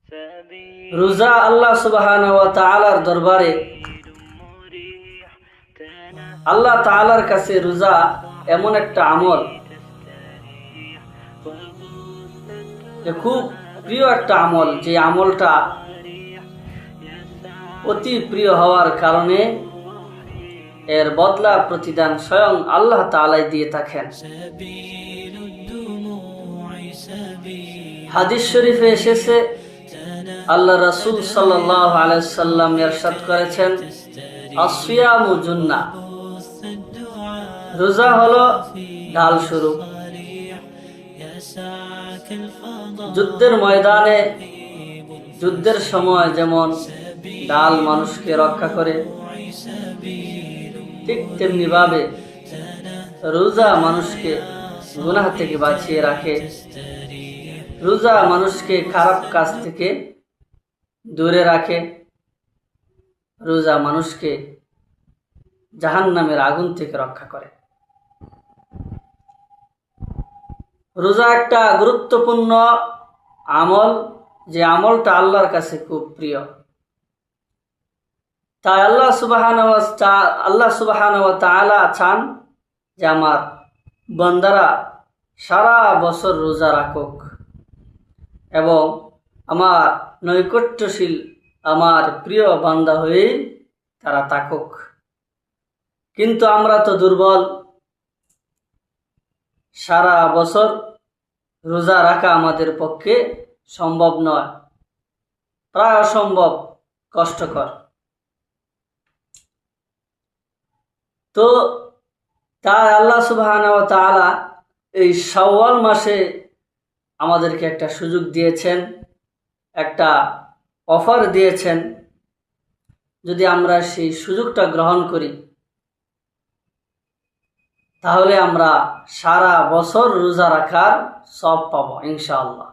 রোজা আল্লাহ সুবহানাহু ওয়া তাআলার দরবারে, আল্লাহ তাআলার কাছে রোজা এমন একটা আমল যে খুব প্রিয় একটা আমল, যে আমলটা অতি প্রিয় হওয়ার কারণে এর বদলা প্রতিদান স্বয়ং আল্লাহ তাআলাই দিয়ে থাকেন। হাদিস শরীফে এসেছে, আল্লাহ রাসূল সাল্লাল্লাহু আলাইহি ওয়াসাল্লাম ইরশাদ করেছেন, আসিয়ামু জুন্নাহ, রোজা হলো ঢাল স্বরূপ। যুদ্ধের ময়দানে, যুদ্ধের সময় যেমন ঢাল মানুষকে রক্ষা করে, ঠিক তেমনি ভাবে রোজা মানুষকে গুনাহ থেকে বাঁচিয়ে রাখে। রোজা মানুষকে খারাপ কাজ থেকে দূরে রাখে। রোজা মানুষকে জাহান্নামের আগুন থেকে রক্ষা করে। রোজা একটা গুরুত্বপূর্ণ আমল, যে আমলটা আল্লাহর কাছে খুব প্রিয়। তাই আল্লাহ সুবহানাহু ওয়া তাআলা চান যে আমার বান্দারা সারা বছর রোজা রাখুক এবং আমার নৈকট্যশীল, আমার প্রিয় বান্দা হয়ে তারা থাকুক। কিন্তু আমরা তো দুর্বল, সারা বছর রোজা রাখা আমাদের পক্ষে সম্ভব নয়, প্রায় অসম্ভব, কষ্টকর। তো তাই আল্লাহ সুবহানাহু ওয়া তাআলা এই শাওয়াল মাসে আমাদেরকে একটা সুযোগ দিয়েছেন, একটা অফার দিয়েছেন। যদি আমরা সেই সুযোগটা গ্রহণ করি তাহলে আমরা সারা বছর রোজা রাখার সওয়াব পাবো ইনশাআল্লাহ।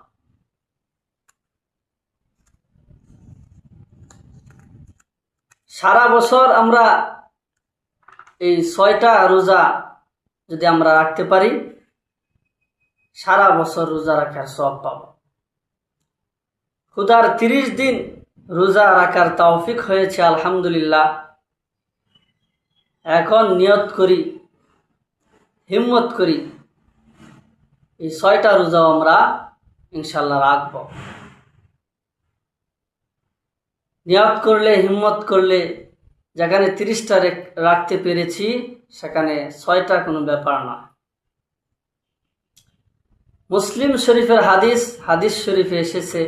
সারা বছর আমরা এই 6টা রোজা যদি আমরা রাখতে পারি, সারা বছর রোজা রাখার সওয়াব পাবো। খোদার 30 দিন রোজা রাখার তৌফিক হয়েছে, আলহামদুলিল্লাহ। এখন নিয়ত করি, হিম্মত করি, এই 6টা রোজাও আমরা ইনশাআল্লাহ রাখবো। নিয়ত করলে, হিম্মত করলে, যেখানে 30টা রাখতে পেরেছি সেখানে 6টা কোনো ব্যাপার না। মুসলিম শরীফের হাদিস শরীফে এসেছে,